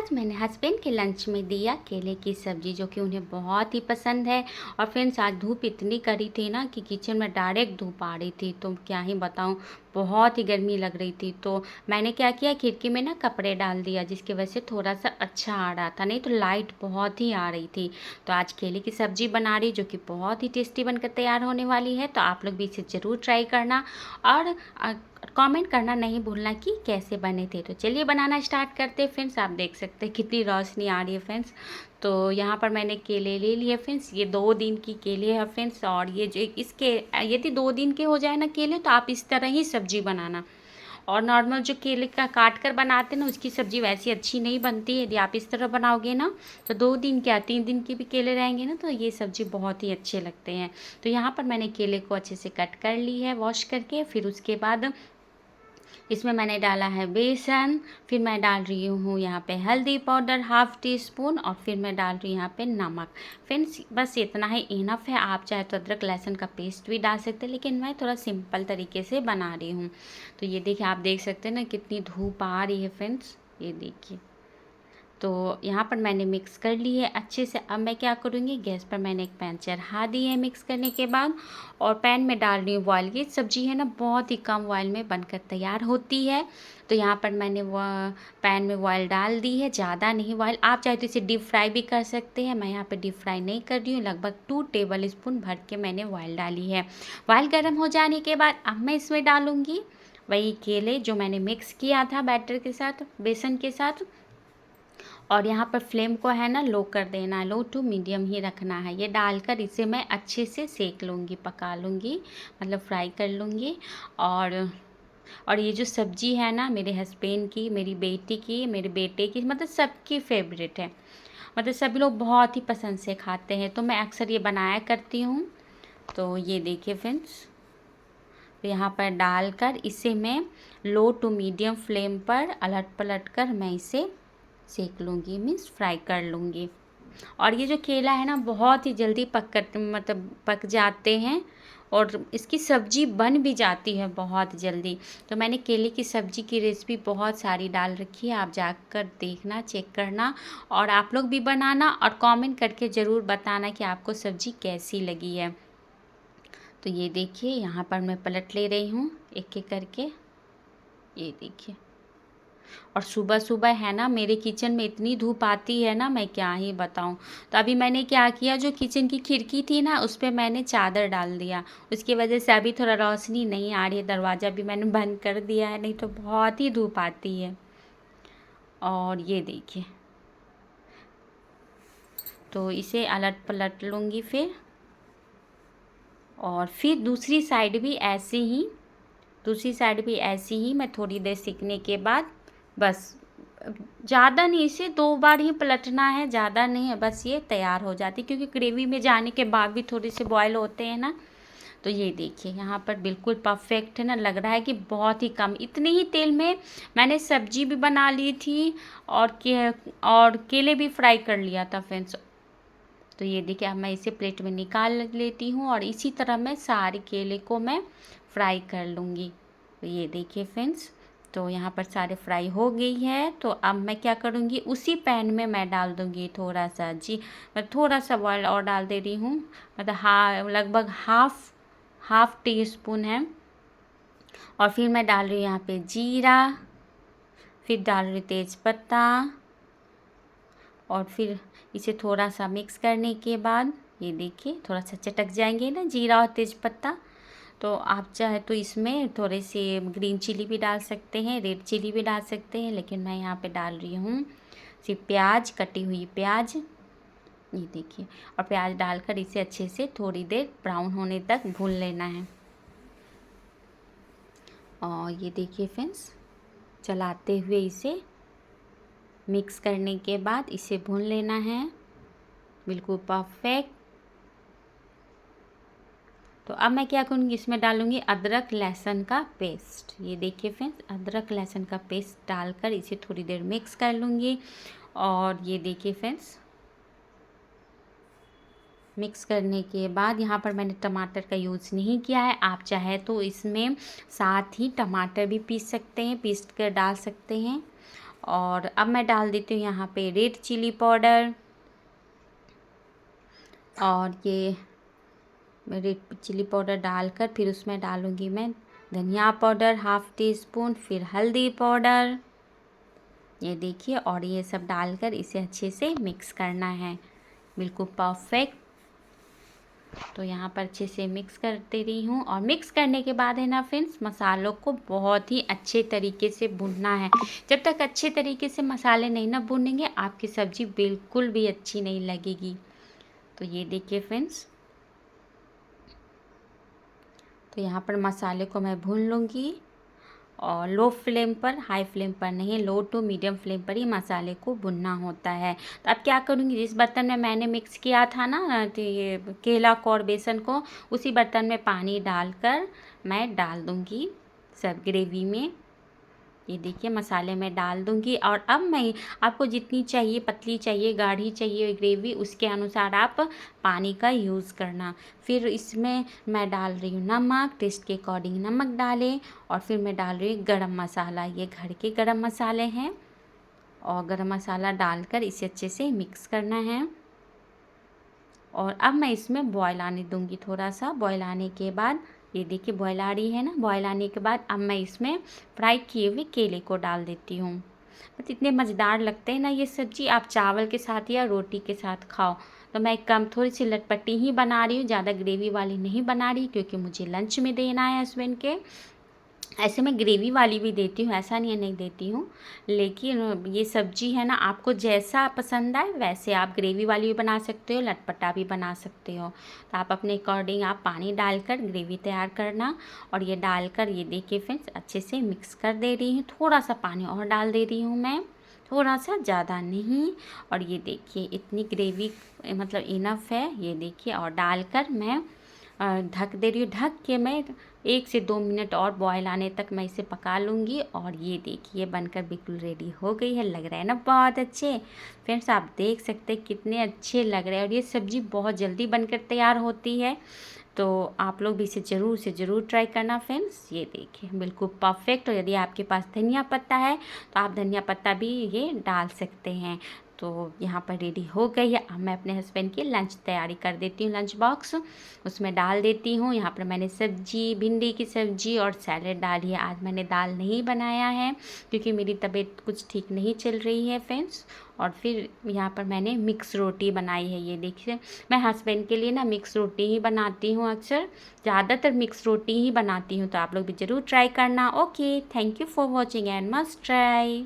आज मैंने हस्बैंड के लंच में दिया केले की सब्ज़ी, जो कि उन्हें बहुत ही पसंद है। और फ्रेंड्स, आज धूप इतनी कड़ी थी ना कि किचन में डायरेक्ट धूप आ रही थी, तो क्या ही बताऊं, बहुत ही गर्मी लग रही थी। तो मैंने क्या किया, खिड़की में ना कपड़े डाल दिया, जिसकी वजह से थोड़ा सा अच्छा आ रहा था, नहीं तो लाइट बहुत ही आ रही थी। तो आज केले की सब्ज़ी बना रही, जो कि बहुत ही टेस्टी बनकर तैयार होने वाली है। तो आप लोग भी इसे ज़रूर ट्राई करना और कमेंट करना नहीं भूलना कि कैसे बने थे। तो चलिए बनाना स्टार्ट करते हैं। फ्रेंड्स, आप देख सकते हैं कितनी रोशनी आ रही है फ्रेंड्स। तो यहाँ पर मैंने केले ले लिए फ्रेंड्स, ये 2 दिन की केले है फ्रेंड्स। और ये जो इसके यदि 2 दिन के हो जाए ना केले, तो आप इस तरह ही सब्जी बनाना। और नॉर्मल जो केले का काट कर बनाते हैं ना, उसकी सब्ज़ी वैसी अच्छी नहीं बनती है। यदि आप इस तरह बनाओगे ना, तो 2 दिन क्या 3 दिन के भी केले रहेंगे ना, तो ये सब्ज़ी बहुत ही अच्छे लगते हैं। तो यहाँ पर मैंने केले को अच्छे से कट कर ली है वॉश करके। फिर उसके बाद इसमें मैंने डाला है बेसन, फिर मैं डाल रही हूँ यहाँ पे हल्दी पाउडर हाफ़ टी स्पून, और फिर मैं डाल रही हूँ यहाँ पे नमक। फ्रेंड्स, बस इतना ही इनफ है। आप चाहे तो अदरक लहसुन का पेस्ट भी डाल सकते हैं, लेकिन मैं थोड़ा सिंपल तरीके से बना रही हूँ। तो ये देखिए, आप देख सकते हैं ना कितनी धूप आ रही है फ्रेंड्स, ये देखिए। तो यहाँ पर मैंने मिक्स कर ली है अच्छे से। अब मैं क्या करूँगी, गैस पर मैंने एक पैन चढ़ा दी है मिक्स करने के बाद, और पैन में डाल रही हूँ ऑयल। ये सब्ज़ी है ना, बहुत ही कम ऑयल में बनकर तैयार होती है। तो यहाँ पर मैंने पैन में ऑयल डाल दी है, ज़्यादा नहीं ऑयल। आप चाहे तो इसे डीप फ्राई भी कर सकते हैं, मैं यहाँ पर डीप फ्राई नहीं कर रही हूँ। लगभग 2 टेबल स्पून भर के मैंने ऑयल डाली है। ऑयल गर्म हो जाने के बाद अब मैं इसमें डालूँगी वही केले जो मैंने मिक्स किया था बैटर के साथ, बेसन के साथ। और यहाँ पर फ्लेम को है ना लो कर देना है, लो टू मीडियम ही रखना है। ये डालकर इसे मैं अच्छे से सेक लूँगी, पका लूँगी, मतलब फ्राई कर लूँगी। और ये जो सब्ज़ी है ना, मेरे हस्बैंड की, मेरी बेटी की, मेरे बेटे की, मतलब सबकी फेवरेट है। मतलब सभी लोग बहुत ही पसंद से खाते हैं, तो मैं अक्सर ये बनाया करती हूँ। तो ये देखिए फ्रेंड्स, तो यहाँ पर डालकर इसे मैं लो टू मीडियम फ्लेम पर अलट पलट कर मैं इसे सेक लूँगी, मीन्स फ्राई कर लूँगी। और ये जो केला है ना, बहुत ही जल्दी पक जाते हैं, और इसकी सब्ज़ी बन भी जाती है बहुत जल्दी। तो मैंने केले की सब्ज़ी की रेसिपी बहुत सारी डाल रखी है, आप जाकर देखना, चेक करना, और आप लोग भी बनाना और कमेंट करके ज़रूर बताना कि आपको सब्ज़ी कैसी लगी है। तो ये देखिए, यहाँ पर मैं पलट ले रही हूँ एक एक करके, ये देखिए। और सुबह सुबह है ना, मेरे किचन में इतनी धूप आती है ना, मैं क्या ही बताऊं। तो अभी मैंने क्या किया, जो किचन की खिड़की थी ना, उस पर मैंने चादर डाल दिया। उसकी वजह से अभी थोड़ा रोशनी नहीं आ रही है। दरवाज़ा भी मैंने बंद कर दिया है, नहीं तो बहुत ही धूप आती है। और ये देखिए, तो इसे अलट पलट लूँगी फिर। और फिर दूसरी साइड भी ऐसे ही मैं थोड़ी देर सीखने के बाद, बस ज़्यादा नहीं, इसे 2 बार ही पलटना है, ज़्यादा नहीं है, बस ये तैयार हो जाती। क्योंकि ग्रेवी में जाने के बाद भी थोड़े से बॉयल होते हैं ना। तो ये देखिए, यहाँ पर बिल्कुल परफेक्ट है ना, लग रहा है कि बहुत ही कम, इतने ही तेल में मैंने सब्जी भी बना ली थी, और केले भी फ्राई कर लिया था फ्रेंड्स। तो ये देखिए, अब मैं इसे प्लेट में निकाल लेती हूँ, और इसी तरह मैं सारे केले को मैं फ्राई कर लूँगी। तो ये देखिए फ्रेंड्स, तो यहाँ पर सारे फ्राई हो गई है। तो अब मैं क्या करूँगी, उसी पैन में मैं डाल दूँगी थोड़ा सा, जी मैं थोड़ा सा ऑयल और डाल दे रही हूँ, मतलब लगभग हाफ टी स्पून है। और फिर मैं डाल रही हूँ यहाँ पे जीरा, फिर डाल रही हूँ तेज पत्ता, और फिर इसे थोड़ा सा मिक्स करने के बाद, ये देखिए थोड़ा सा चटक जाएंगे ना जीरा और तेज़पत्ता। तो आप चाहे तो इसमें थोड़े से ग्रीन चिली भी डाल सकते हैं, रेड चिली भी डाल सकते हैं, लेकिन मैं यहाँ पे डाल रही हूँ सिर्फ प्याज, कटी हुई प्याज, ये देखिए। और प्याज डालकर इसे अच्छे से थोड़ी देर ब्राउन होने तक भून लेना है। और ये देखिए फ्रेंड्स, चलाते हुए इसे मिक्स करने के बाद इसे भून लेना है, बिल्कुल परफेक्ट। तो अब मैं क्या करूँगी, इसमें डालूँगी अदरक लहसुन का पेस्ट। ये देखिए फ्रेंड्स, अदरक लहसुन का पेस्ट डालकर इसे थोड़ी देर मिक्स कर लूँगी। और ये देखिए फ्रेंड्स, मिक्स करने के बाद यहाँ पर मैंने टमाटर का यूज़ नहीं किया है। आप चाहे तो इसमें साथ ही टमाटर भी पीस सकते हैं, पीस कर डाल सकते हैं। और अब मैं डाल देती हूँ यहाँ पे रेड चिली पाउडर, और ये रेड चिली पाउडर डालकर फिर उसमें डालूँगी मैं धनिया पाउडर हाफ़ टी स्पून, फिर हल्दी पाउडर, ये देखिए। और ये सब डालकर इसे अच्छे से मिक्स करना है, बिल्कुल परफेक्ट। तो यहाँ पर अच्छे से मिक्स करते रही हूँ, और मिक्स करने के बाद है ना फ्रेंड्स, मसालों को बहुत ही अच्छे तरीके से भूनना है। जब तक अच्छे तरीके से मसाले नहीं ना भूनेंगे, आपकी सब्ज़ी बिल्कुल भी अच्छी नहीं लगेगी। तो ये देखिए फ्रेंड्स, तो यहाँ पर मसाले को मैं भून लूँगी, और लो फ्लेम पर, हाई फ्लेम पर नहीं, लो टू मीडियम फ्लेम पर ही मसाले को भुनना होता है। तो अब क्या करूँगी, जिस बर्तन में मैंने मिक्स किया था ना तो ये केला को और बेसन को, उसी बर्तन में पानी डालकर मैं डाल दूँगी सब ग्रेवी में। ये देखिए मसाले में डाल दूँगी, और अब मैं, आपको जितनी चाहिए, पतली चाहिए, गाढ़ी चाहिए ग्रेवी, उसके अनुसार आप पानी का यूज़ करना। फिर इसमें मैं डाल रही हूँ नमक, टेस्ट के अकॉर्डिंग नमक डालें, और फिर मैं डाल रही हूँ गरम मसाला, ये घर के गरम मसाले हैं, और गरम मसाला डालकर इसे अच्छे से मिक्स करना है। और अब मैं इसमें बॉयल आने दूँगी, थोड़ा सा बॉयल आने के बाद, ये देखिए बॉयल आ रही है ना, बॉयल आने के बाद अब मैं इसमें फ्राई किए हुए केले को डाल देती हूँ। बस इतने मज़ेदार लगते हैं ना ये सब्ज़ी, आप चावल के साथ या रोटी के साथ खाओ। तो मैं कम थोड़ी सी लटपटी ही बना रही हूँ, ज़्यादा ग्रेवी वाली नहीं बना रही, क्योंकि मुझे लंच में देना है हस्बैंड के। ऐसे मैं ग्रेवी वाली भी देती हूँ, ऐसा नहीं है नहीं देती हूँ, लेकिन ये सब्ज़ी है ना, आपको जैसा पसंद आए वैसे आप ग्रेवी वाली भी बना सकते हो, लटपटा भी बना सकते हो। तो आप अपने अकॉर्डिंग आप पानी डालकर ग्रेवी तैयार करना, और ये डालकर ये देखिए फ्रेंड्स अच्छे से मिक्स कर दे रही हूँ। थोड़ा सा पानी और डाल दे रही हूँ मैं, थोड़ा सा, ज़्यादा नहीं। और ये देखिए इतनी ग्रेवी मतलब इनफ है, ये देखिए। और डालकर मैं ढक दे रही हूँ। ढक के मैं 1 से 2 मिनट और बॉयल आने तक मैं इसे पका लूँगी। और ये देखिए बनकर बिल्कुल रेडी हो गई है, लग रहा है ना बहुत अच्छे। फ्रेंड्स आप देख सकते हैं कितने अच्छे लग रहे हैं, और ये सब्ज़ी बहुत जल्दी बनकर तैयार होती है। तो आप लोग भी इसे ज़रूर से ज़रूर ट्राई करना फ्रेंड्स। ये देखिए बिल्कुल परफेक्ट। और यदि आपके पास धनिया पत्ता है तो आप धनिया पत्ता भी ये डाल सकते हैं। तो यहाँ पर रेडी हो गई है। अब मैं अपने हस्बैंड की लंच तैयारी कर देती हूँ, लंच बॉक्स उसमें डाल देती हूँ। यहाँ पर मैंने सब्जी, भिंडी की सब्जी और सैलेड डाली है। आज मैंने दाल नहीं बनाया है क्योंकि मेरी तबीयत कुछ ठीक नहीं चल रही है फ्रेंड्स। और फिर यहाँ पर मैंने मिक्स रोटी बनाई है। ये देखिए मैं हस्बैंड के लिए ना मिक्स रोटी ही बनाती हूँ, अक्सर ज़्यादातर मिक्स रोटी ही बनाती हूँ। तो आप लोग भी ज़रूर ट्राई करना। Okay, thank you for watching and must try.